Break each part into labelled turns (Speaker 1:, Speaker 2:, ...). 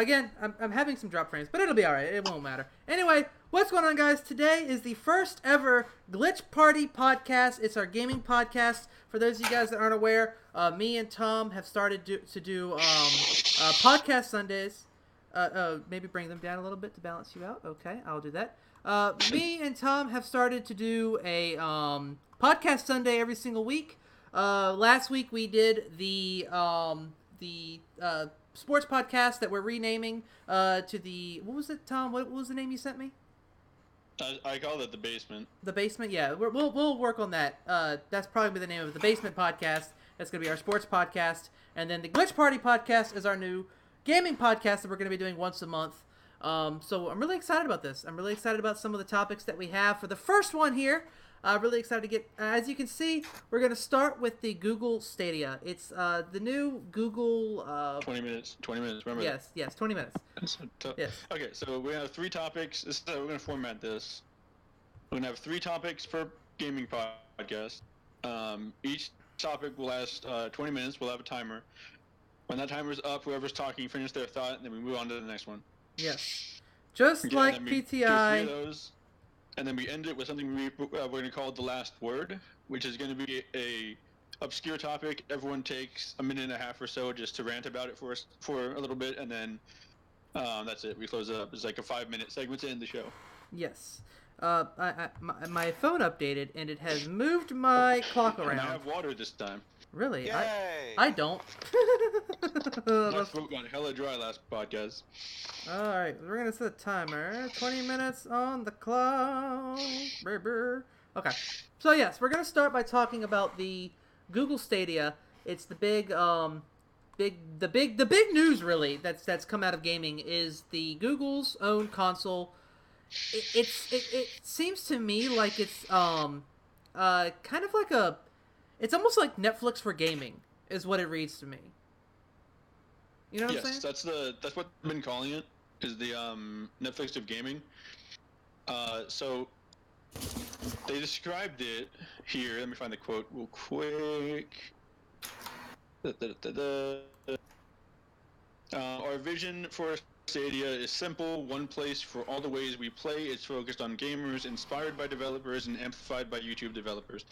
Speaker 1: Again, I'm having some drop frames, but it'll be alright. It won't matter. Anyway, what's going on, guys? Today is the first ever Glitch Party podcast. It's our gaming podcast. For those of you guys that aren't aware, me and Tom have started to do podcast Sundays. Maybe bring them down a little bit to balance you out. Okay, I'll do that. Me and Tom have started to do a podcast Sunday every single week. Last week we did the sports podcast that we're renaming to the, what was it, Tom? What was the name you sent me?
Speaker 2: I called it The Basement.
Speaker 1: The Basement, yeah. We'll work on that. That's probably the name of it. The Basement podcast. That's going to be our sports podcast. And then the Glitch Party podcast is our new gaming podcast that we're going to be doing once a month. So I'm really excited about this. I'm really excited about some of the topics that we have. For the first one here, really excited to get, as you can see, we're going to start with the Google Stadia. It's the new Google...
Speaker 2: 20 minutes, remember
Speaker 1: yes,
Speaker 2: that?
Speaker 1: Yes, 20 minutes. Yes.
Speaker 2: Okay, so we have 3 topics. This is how we're going to format this. We're going to have 3 topics per gaming podcast. Each topic will last 20 minutes. We'll have a timer. When that timer's up, whoever's talking finish their thought, and then we move on to the next one.
Speaker 1: Yes. Just like PTI.
Speaker 2: Those, and then we end it with something we're going to call the last word, which is going to be a obscure topic. Everyone takes a minute and a half or so just to rant about it for a little bit, and then that's it. We close it up. It's like a 5-minute segment to end the show.
Speaker 1: Yes. My phone updated, and it has moved my clock around.
Speaker 2: And I have water this time.
Speaker 1: Really?
Speaker 3: Yay!
Speaker 1: I don't.
Speaker 2: My throat got hella dry last podcast.
Speaker 1: Alright, we're going to set a timer. 20 minutes on the clock. Okay. So, yes, we're going to start by talking about the Google Stadia. It's the big news, really, that's come out of gaming is the Google's own console. It seems to me like it's kind of like it's almost like Netflix for gaming is what it reads to me. You know what I'm saying?
Speaker 2: Yes, that's what they've been calling it, is the Netflix of gaming. So they described it here. Let me find the quote real quick. Our vision for Stadia is simple, one place for all the ways we play. It's focused on gamers, inspired by developers, and amplified by YouTube developers.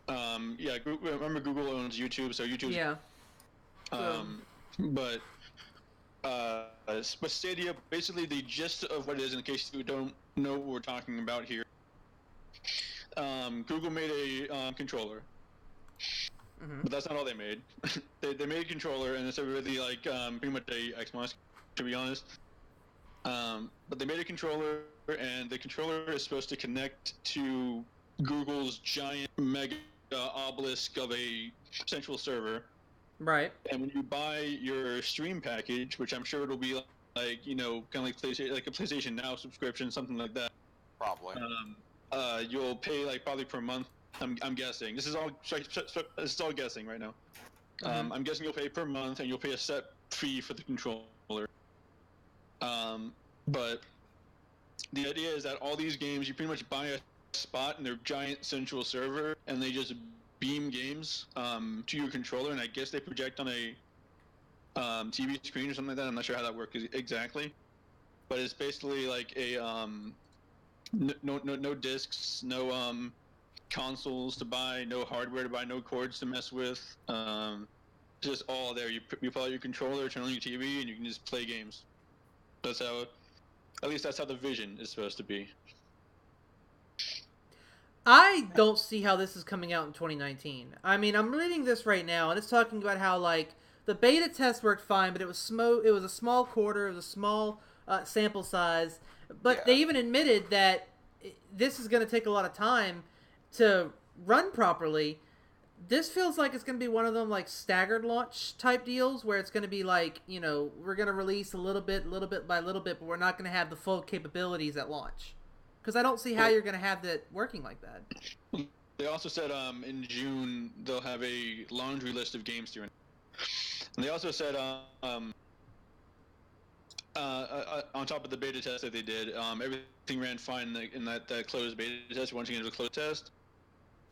Speaker 2: Remember Google owns YouTube, so YouTube.
Speaker 1: Yeah.
Speaker 2: But Stadia, basically the gist of what it is, in case you don't know what we're talking about here. Google made a controller.
Speaker 1: Mm-hmm.
Speaker 2: But that's not all they made. they made a controller, and it's a really pretty much a Xbox, to be honest. But they made a controller, and the controller is supposed to connect to Google's giant mega obelisk of a central server.
Speaker 1: Right.
Speaker 2: And when you buy your stream package, which I'm sure it'll be kind of like PlayStation, like a PlayStation Now subscription, something like that.
Speaker 3: Probably.
Speaker 2: You'll pay probably per month. I'm guessing. This is all guessing right now.
Speaker 1: Mm-hmm.
Speaker 2: I'm guessing you'll pay per month, and you'll pay a set fee for the controller. But the idea is that all these games, you pretty much buy a spot in their giant central server, and they just beam games to your controller, and I guess they project on a TV screen or something like that. I'm not sure how that works exactly, but it's basically like a no discs, no consoles to buy, no hardware to buy, no cords to mess with. Just all there. You pull out your controller, turn on your TV, and you can just play games. That's how the vision is supposed to be.
Speaker 1: I don't see how this is coming out in 2019. I mean, I'm reading this right now, and it's talking about how, the beta test worked fine, but it was a small quarter, it was a small sample size. But They even admitted that this is going to take a lot of time to run properly. This feels like it's going to be one of them, staggered launch type deals, where it's going to be we're going to release a little bit by little bit, but we're not going to have the full capabilities at launch. Because I don't see how you're going to have that working like that.
Speaker 2: They also said in June they'll have a laundry list of games to run. And they also said on top of the beta test that they did, everything ran fine in that closed beta test. Once again, it was a closed test.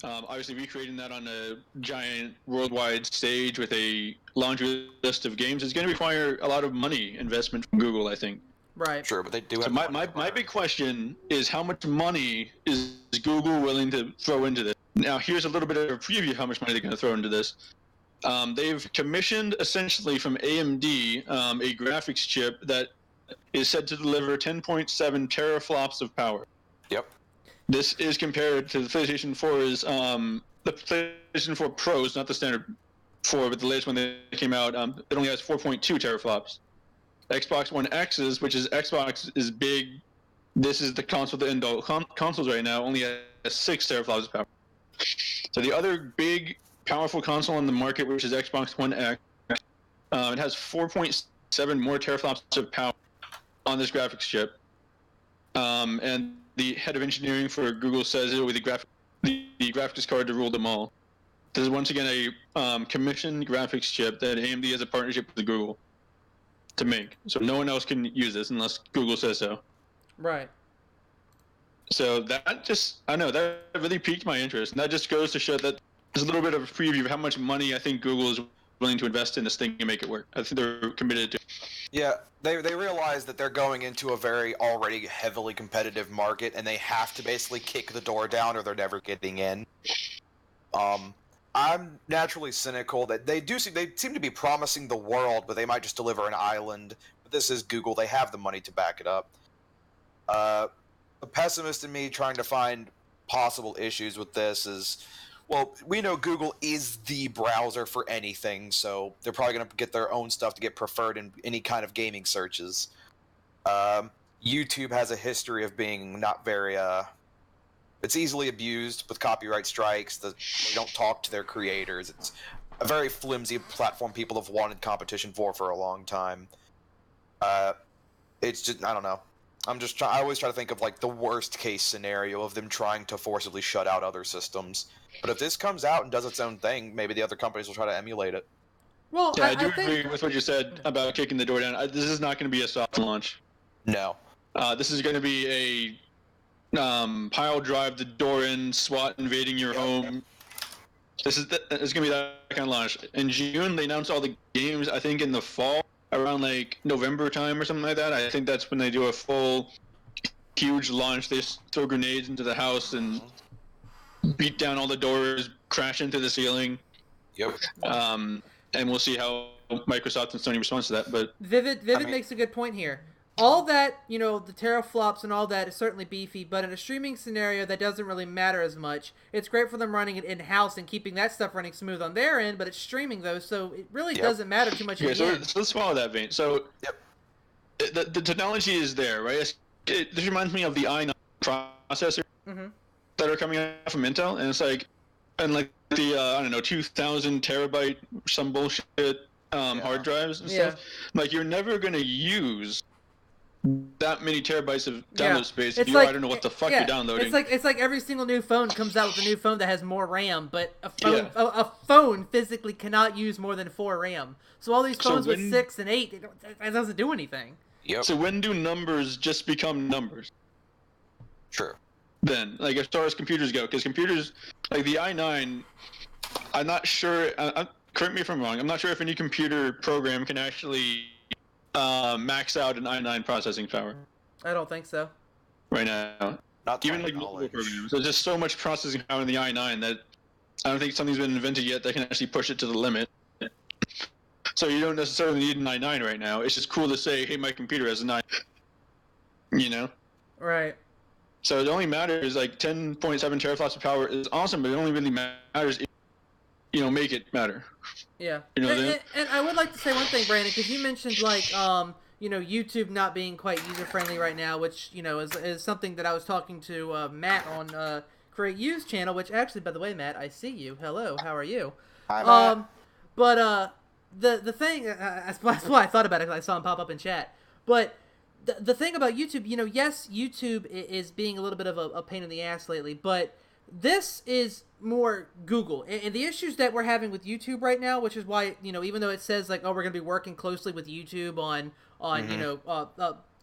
Speaker 2: Obviously, recreating that on a giant worldwide stage with a laundry list of games is going to require a lot of money investment from Google, I think.
Speaker 1: Right.
Speaker 3: Sure, but they do
Speaker 2: So
Speaker 3: have
Speaker 2: my big question is, how much money is Google willing to throw into this? Now, here's a little bit of a preview of how much money they're going to throw into this. They've commissioned essentially from AMD a graphics chip that is said to deliver 10.7 teraflops of power.
Speaker 3: Yep.
Speaker 2: This is compared to the PlayStation 4's the PlayStation 4 Pros, not the standard 4, but the latest one that came out. It only has 4.2 teraflops. Xbox One X's, which is Xbox is big. This is the console that end all consoles right now. Only has 6 teraflops of power. So the other big, powerful console on the market, which is Xbox One X, it has 4.7 more teraflops of power on this graphics chip. And the head of engineering for Google says it will be the graphics card to rule them all. This is once again a commissioned graphics chip that AMD has a partnership with Google to make. So no one else can use this unless Google says so.
Speaker 1: Right.
Speaker 2: So that just, I don't know, that really piqued my interest. And that just goes to show that there's a little bit of a preview of how much money I think Google is willing to invest in this thing and make it work. I think they're committed to it.
Speaker 3: Yeah, they realize that they're going into a very already heavily competitive market, and they have to basically kick the door down or they're never getting in. I'm naturally cynical that they seem to be promising the world, but they might just deliver an island. But this is Google; they have the money to back it up. The pessimist in me trying to find possible issues with this is, well, we know Google is the browser for anything, so they're probably going to get their own stuff to get preferred in any kind of gaming searches. YouTube has a history of being not very it's easily abused with copyright strikes. They don't talk to their creators. It's a very flimsy platform people have wanted competition for a long time. It's just, I don't know. I always try to think of like the worst case scenario of them trying to forcibly shut out other systems. But if this comes out and does its own thing, maybe the other companies will try to emulate it.
Speaker 1: Well,
Speaker 2: Yeah, I do
Speaker 1: think...
Speaker 2: agree with what you said about kicking the door down. This is not going to be a soft launch.
Speaker 3: No.
Speaker 2: This is going to be a pile drive the door in, SWAT invading your home. It's going to be that kind of launch. In June, they announced all the games. I think in the fall, around like November time or something like that. I think that's when they do a full, huge launch. They just throw grenades into the house and beat down all the doors, crash into the ceiling.
Speaker 3: Yep.
Speaker 2: And we'll see how Microsoft and Sony responds to that. But
Speaker 1: Vivid makes a good point here. All that, the teraflops and all that is certainly beefy, but in a streaming scenario, that doesn't really matter as much. It's great for them running it in-house and keeping that stuff running smooth on their end, but it's streaming, though, so it really doesn't matter too much.
Speaker 2: Okay, so let's follow that vein. So the technology is there, right? This reminds me of the i9 processor that are coming out from Intel, and it's like, and like the, 2,000 terabyte, some bullshit hard drives and stuff. Like, you're never going to use that many terabytes of download space if I don't know what the fuck you're downloading.
Speaker 1: It's like every single new phone comes out with a new phone that has more RAM, but a phone physically cannot use more than 4 RAM. So all these phones with 6 and 8, it doesn't do anything.
Speaker 3: Yep.
Speaker 2: So when do numbers just become numbers?
Speaker 3: Sure.
Speaker 2: Then, like, as far as computers go, because computers, like the i9, I'm not sure, correct me if I'm wrong, I'm not sure if any computer program can actually max out an i9 processing power.
Speaker 1: I don't think so.
Speaker 2: Right now.
Speaker 3: Not
Speaker 2: even like mobile programs. There's just so much processing power in the i9 that I don't think something's been invented yet that can actually push it to the limit. So you don't necessarily need an i9 right now. It's just cool to say, hey, my computer has a 9.
Speaker 1: Right.
Speaker 2: So it only matters, like 10.7 teraflops of power is awesome, but it only really matters if make it matter.
Speaker 1: Yeah. And I would like to say one thing, Brandon, because you mentioned like YouTube not being quite user friendly right now, which is something that I was talking to Matt on Create U's channel. Which actually, by the way, Matt, I see you. Hello, how are you?
Speaker 3: Hi, Matt.
Speaker 1: But the thing that's why I thought about it, because I saw him pop up in chat. But the thing about YouTube, yes, YouTube is being a little bit of a pain in the ass lately, but this is more Google. And the issues that we're having with YouTube right now, which is why, even though it says like, oh, we're going to be working closely with YouTube on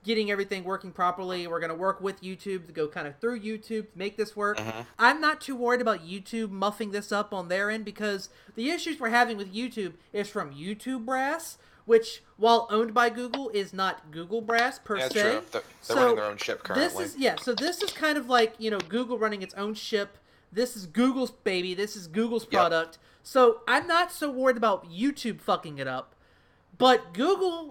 Speaker 1: getting everything working properly. We're going to work with YouTube to go kind of through YouTube to make this work.
Speaker 3: Mm-hmm.
Speaker 1: I'm not too worried about YouTube muffing this up on their end, because the issues we're having with YouTube is from YouTube brass, which, while owned by Google, is not Google brass per se.
Speaker 3: True. They're running their own ship currently.
Speaker 1: So this is kind of like, Google running its own ship. This is Google's baby. This is Google's product. Yep. So I'm not so worried about YouTube fucking it up. But Google,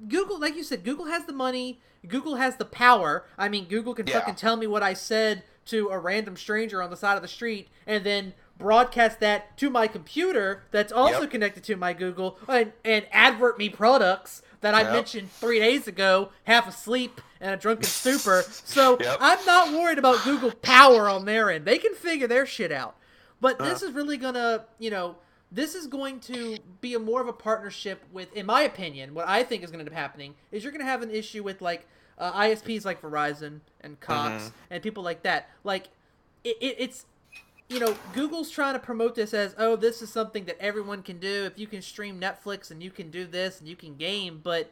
Speaker 1: Google, like you said, Google has the money. Google has the power. I mean, Google can fucking tell me what I said to a random stranger on the side of the street and then broadcast that to my computer that's also connected to my Google and advert me products that I mentioned 3 days ago, half asleep and a drunken stupor. So I'm not worried about Google power on their end. They can figure their shit out. But this is really going to, this is going to be more of a partnership with, in my opinion, what I think is going to end up happening is you're going to have an issue with, like, ISPs like Verizon and Cox and people like that. Like, it's, Google's trying to promote this as, oh, this is something that everyone can do. If you can stream Netflix and you can do this and you can game, but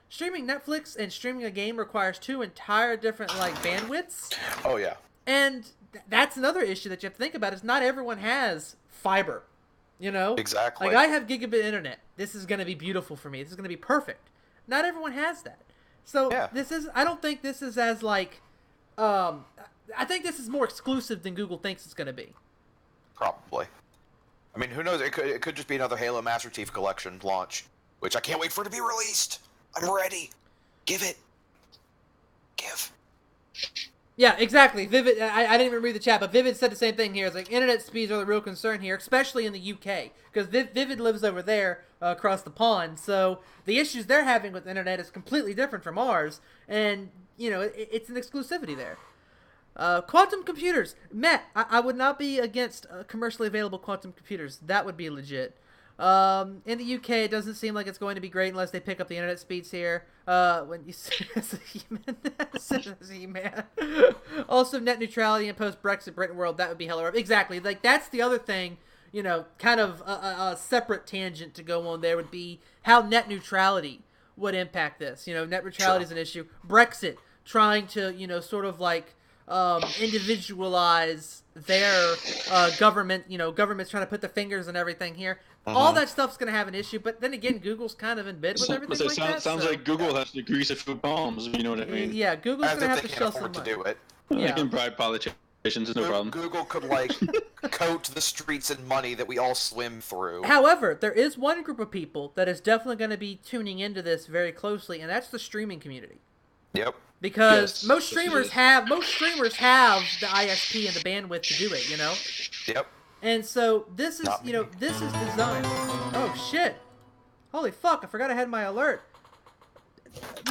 Speaker 1: streaming Netflix and streaming a game requires two entire different, like, bandwidths.
Speaker 3: Oh, yeah.
Speaker 1: And that's another issue that you have to think about, is not everyone has fiber, Exactly. Like, I have gigabit internet. This is going to be beautiful for me. This is going to be perfect. Not everyone has that. So I don't think this is as, like, I think this is more exclusive than Google thinks it's going to be.
Speaker 3: Probably. I mean, who knows? It could just be another Halo Master Chief Collection launch, which I can't wait for it to be released. I'm ready. Give.
Speaker 1: Yeah, exactly. Vivid, I didn't even read the chat, but Vivid said the same thing here. It's like, internet speeds are the real concern here, especially in the UK, because Vivid lives over there across the pond, so the issues they're having with the internet is completely different from ours, and, it's an exclusivity there. Quantum computers. Matt, I would not be against commercially available quantum computers. That would be legit. In the UK, it doesn't seem like it's going to be great unless they pick up the internet speeds here. When you say He-Man. Also, net neutrality in post-Brexit Britain world, that would be hella rough. Exactly. Like, that's the other thing, kind of a separate tangent to go on there would be how net neutrality would impact this. Net neutrality is an issue. Brexit, trying to, sort of like, individualize their government, government's trying to put the fingers and everything here. All that stuff's going to have an issue, but then again, Google's kind of in bid with everything like that.
Speaker 2: Sounds like Google has to grease a few palms, if you know what I mean.
Speaker 1: Yeah, Google's going to have to shell some money.
Speaker 3: To do it.
Speaker 2: They can bribe politicians, no problem.
Speaker 3: Google could, like, coat the streets in money that we all swim through.
Speaker 1: However, there is one group of people that is definitely going to be tuning into this very closely, and that's the streaming community.
Speaker 3: Yep.
Speaker 1: Because most streamers have the ISP and the bandwidth to do it,
Speaker 3: Yep.
Speaker 1: And so this is, this is designed. Oh shit! Holy fuck! I forgot I had my alert.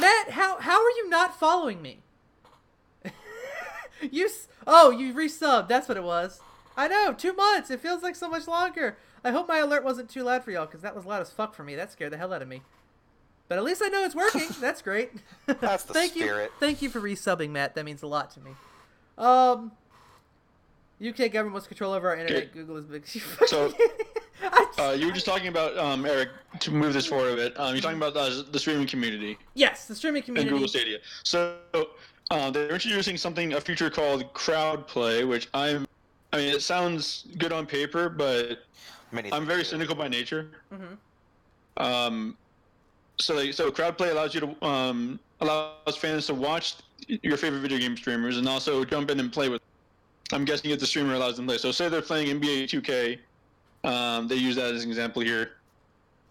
Speaker 1: Matt, how are you not following me? you resubbed. That's what it was. I know, 2 months. It feels like so much longer. I hope my alert wasn't too loud for y'all, because that was loud as fuck for me. That scared the hell out of me. But at least I know it's working. That's great.
Speaker 3: That's the spirit.
Speaker 1: Thank you for resubbing, Matt. That means a lot to me. UK government wants control over our internet. Okay. Google is big.
Speaker 2: So, you were just talking about, Eric, to move this forward a bit. You're talking about the streaming community.
Speaker 1: Yes, the streaming community.
Speaker 2: And Google Stadia. So, they're introducing a feature called crowd play, which it sounds good on paper, but I'm very cynical by nature. So crowd play allows you to allows fans to watch your favorite video game streamers and also jump in and play with. I'm guessing if the streamer allows them to play. So say they're playing NBA 2K, they use that as an example here.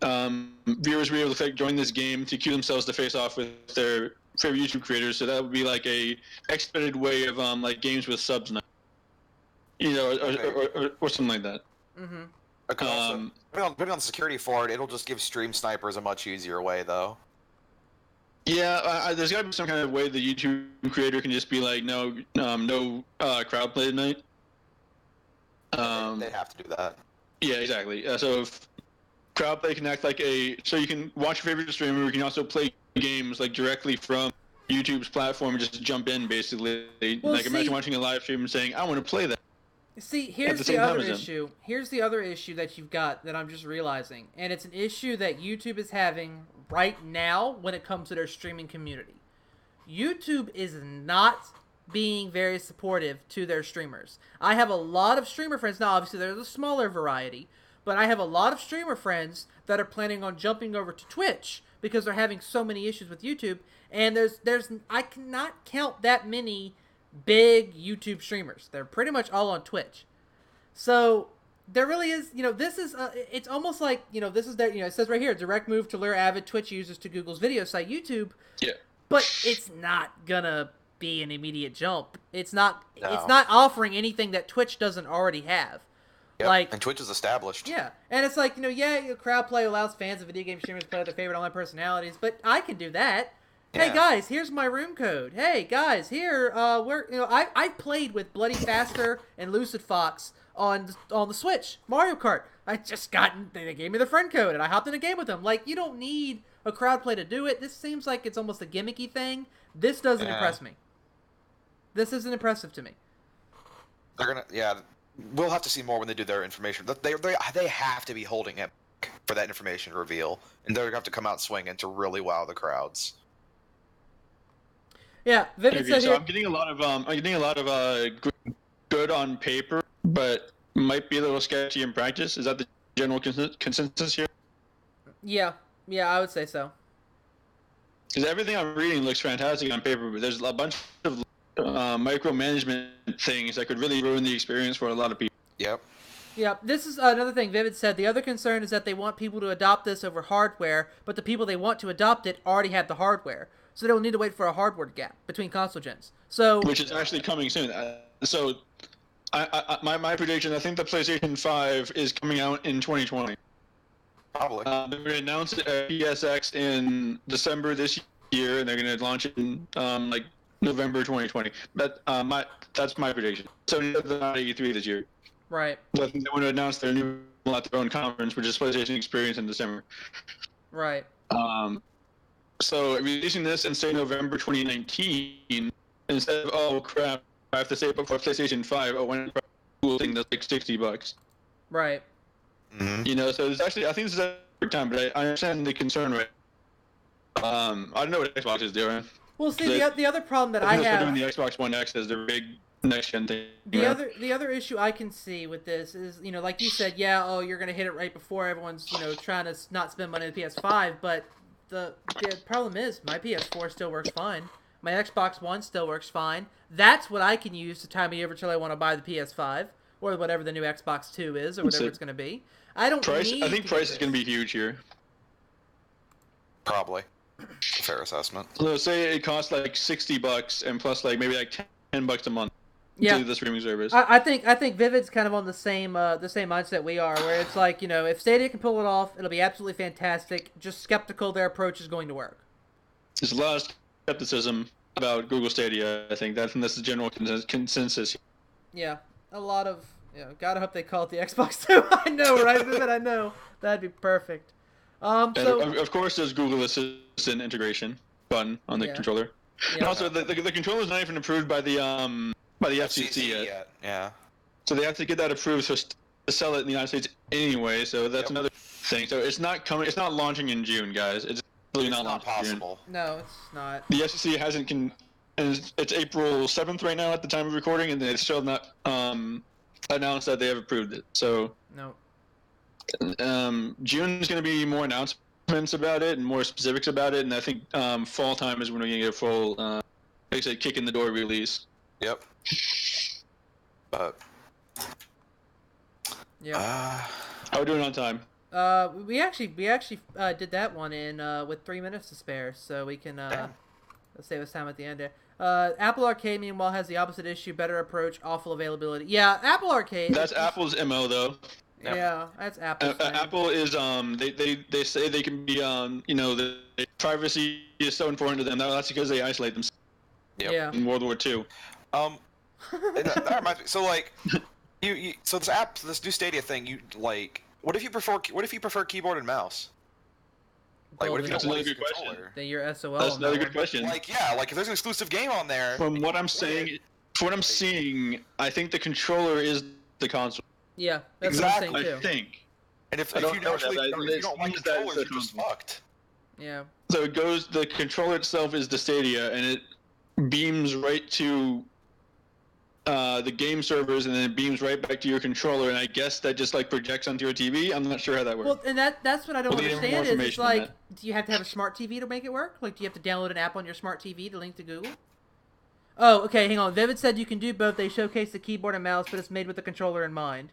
Speaker 2: Viewers will be able to join this game to cue themselves to face off with their favorite YouTube creators. So that would be like a expedited way of like games with subs now, or something like that.
Speaker 3: Putting on security for it, it'll just give stream snipers a much easier way, though.
Speaker 2: Yeah, there's got to be some kind of way the YouTube creator can just be like, no crowd play tonight.
Speaker 3: They have to do that.
Speaker 2: Yeah, exactly. So if crowd play can act like so you can watch your favorite streamer, you can also play games like directly from YouTube's platform and just jump in, basically. Imagine watching a live stream and saying, I want to play that.
Speaker 1: See,
Speaker 2: at
Speaker 1: here's
Speaker 2: the
Speaker 1: the
Speaker 2: same time
Speaker 1: other
Speaker 2: as them.
Speaker 1: issue. Here's the other issue that you've got that I'm just realizing, and it's an issue that YouTube is having right now when it comes to their streaming community. YouTube is not being very supportive to their streamers. I have a lot of streamer friends now. Obviously, there's a smaller variety, but I have a lot of streamer friends that are planning on jumping over to Twitch because they're having so many issues with YouTube. And there's I cannot count that many big YouTube streamers. They're pretty much all on Twitch. So there really is, this is, it's almost like, this is their, it says right here, direct move to lure avid Twitch users to Google's video site, YouTube.
Speaker 2: Yeah.
Speaker 1: But it's not gonna be an immediate jump. It's not.
Speaker 3: No.
Speaker 1: It's not offering anything that Twitch doesn't already have.
Speaker 3: Yep.
Speaker 1: Like,
Speaker 3: and Twitch is established.
Speaker 1: yeah, and it's like crowd play allows fans of video game streamers to play with their favorite online personalities, but I can do that.
Speaker 3: Yeah.
Speaker 1: Hey guys, here's my room code. Hey guys, here I played with Bloody Faster and Lucid Fox on the Switch Mario Kart. They gave me the friend code and I hopped in a game with them. Like, you don't need a crowd play to do it. This seems like it's almost a gimmicky thing. This doesn't impress me. This isn't impressive to me.
Speaker 3: We'll have to see more when they do their information. They have to be holding it for that information reveal, and they're gonna have to come out swinging to really wow the crowds.
Speaker 1: Yeah, Vivid said
Speaker 2: so
Speaker 1: here.
Speaker 2: I'm getting a lot of good on paper, but might be a little sketchy in practice. Is that the general consensus here?
Speaker 1: Yeah, I would say so.
Speaker 2: Because everything I'm reading looks fantastic on paper, but there's a bunch of micromanagement things that could really ruin the experience for a lot of people.
Speaker 3: Yep.
Speaker 1: Yeah, this is another thing Vivid said. The other concern is that they want people to adopt this over hardware, but the people they want to adopt it already have the hardware. So they'll need to wait for a hardware gap between console gens. So,
Speaker 2: which is actually coming soon. My prediction, I think the PlayStation 5 is coming out in 2020.
Speaker 3: Probably.
Speaker 2: They're going to announce it at PSX in December this year, and they're going to launch it in November 2020. That's my prediction. So they're not at E3 this year.
Speaker 1: right.
Speaker 2: So I think they want to announce their new at their own conference, which is PlayStation Experience in December.
Speaker 1: Right.
Speaker 2: So releasing this in say November 2019 instead of oh crap, I have to say it before PlayStation 5. Oh, when cool thing that's like $60.
Speaker 1: Right.
Speaker 3: Mm-hmm.
Speaker 2: So it's actually I think this is a good time, but I understand the concern. Right. I don't know what Xbox is doing.
Speaker 1: Well, see, the other problem that I
Speaker 2: I think they're
Speaker 1: have.
Speaker 2: doing the Xbox One X as their big next gen thing.
Speaker 1: The other issue I can see with this is, like you said, you're gonna hit it right before everyone's, trying to not spend money on the PS5, but the problem is my PS4 still works fine. My Xbox One still works fine. That's what I can use to tie me over till I want to buy the PS5 or whatever the new Xbox 2 is or whatever it's gonna be. I think
Speaker 2: price is gonna be huge here.
Speaker 3: Probably. Fair assessment.
Speaker 2: So say it costs like $60 and plus like maybe like $10 a month.
Speaker 1: Yeah,
Speaker 2: to the streaming service.
Speaker 1: I think Vivid's kind of on the same mindset we are, where it's like, if Stadia can pull it off, it'll be absolutely fantastic. Just skeptical their approach is going to work.
Speaker 2: There's a lot of skepticism about Google Stadia. I think that's the general consensus.
Speaker 1: Yeah, a lot of gotta hope they call it the Xbox 2. I know, right, Vivid? I know that'd be perfect.
Speaker 2: And of course, there's Google Assistant integration button on the controller. Yeah. And also, the controller is not even approved by the FCC yet.
Speaker 3: Yeah.
Speaker 2: So they have to get that approved to sell it in the United States anyway. So that's another thing. So it's not coming. It's not launching in June, guys. It's really not
Speaker 3: possible.
Speaker 1: No, it's not.
Speaker 2: The FCC hasn't and it's April 7th right now at the time of recording, and they still not announced that they have approved it. So
Speaker 1: no.
Speaker 2: June is going to be more announcements about it and more specifics about it, and I think fall time is when we're going to get a full, like I said, kick in the door release.
Speaker 3: Yep. But
Speaker 1: yeah.
Speaker 2: How are we doing on time?
Speaker 1: We actually did that one in with 3 minutes to spare, so we can let's save us time at the end there. Apple Arcade, meanwhile, has the opposite issue: better approach, awful availability. Yeah, Apple Arcade.
Speaker 2: That's Apple's MO though.
Speaker 1: Yeah, that's Apple.
Speaker 2: Apple is they say they can be the privacy is so important to them. That's because they isolate themselves.
Speaker 3: Yep.
Speaker 1: Yeah.
Speaker 2: In World War II.
Speaker 3: That reminds me. So like, so this new Stadia thing, what if you prefer keyboard and mouse? Like, what if you
Speaker 2: That's
Speaker 3: don't want
Speaker 2: another
Speaker 3: to
Speaker 2: good question.
Speaker 3: controller?
Speaker 1: Then you're SOL.
Speaker 2: That's another good question.
Speaker 3: Like, if there's an exclusive game on there.
Speaker 2: From what I'm saying, from what I'm seeing, I think the controller is the console.
Speaker 1: Yeah, that's
Speaker 3: Exactly.
Speaker 1: what I'm
Speaker 2: I
Speaker 1: saying too.
Speaker 2: think.
Speaker 3: And if
Speaker 2: I
Speaker 3: you
Speaker 2: don't know
Speaker 3: actually,
Speaker 2: that,
Speaker 3: or
Speaker 2: but
Speaker 3: if you
Speaker 2: it
Speaker 3: don't like
Speaker 2: seems that
Speaker 3: controllers,
Speaker 2: it's
Speaker 3: you're
Speaker 2: a
Speaker 3: just
Speaker 2: console.
Speaker 3: fucked.
Speaker 1: Yeah.
Speaker 2: So it goes. The controller itself is the Stadia, and it beams right to the game servers, and then it beams right back to your controller. And I guess that just like projects onto your TV. I'm not sure how that works.
Speaker 1: Well, and that's what I don't
Speaker 2: We'll need more
Speaker 1: understand is it's
Speaker 2: information on
Speaker 1: like,
Speaker 2: that.
Speaker 1: do you have to have a smart TV to make it work? Like, do you have to download an app on your smart TV to link to Google? Oh, okay, hang on. Vivid said you can do both. They showcase the keyboard and mouse, but it's made with the controller in mind.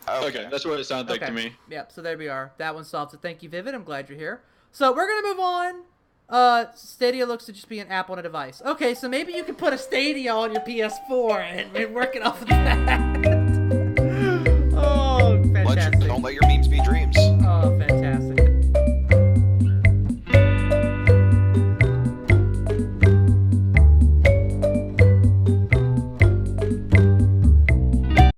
Speaker 2: Okay, that's what it sounds like to me.
Speaker 1: Yep, so there we are. That one solves it. Thank you, Vivid. I'm glad you're here. So we're going to move on. Stadia looks to just be an app on a device. Okay, so maybe you can put a Stadia on your PS4 and work it off of that. Oh, fantastic.
Speaker 3: Don't let your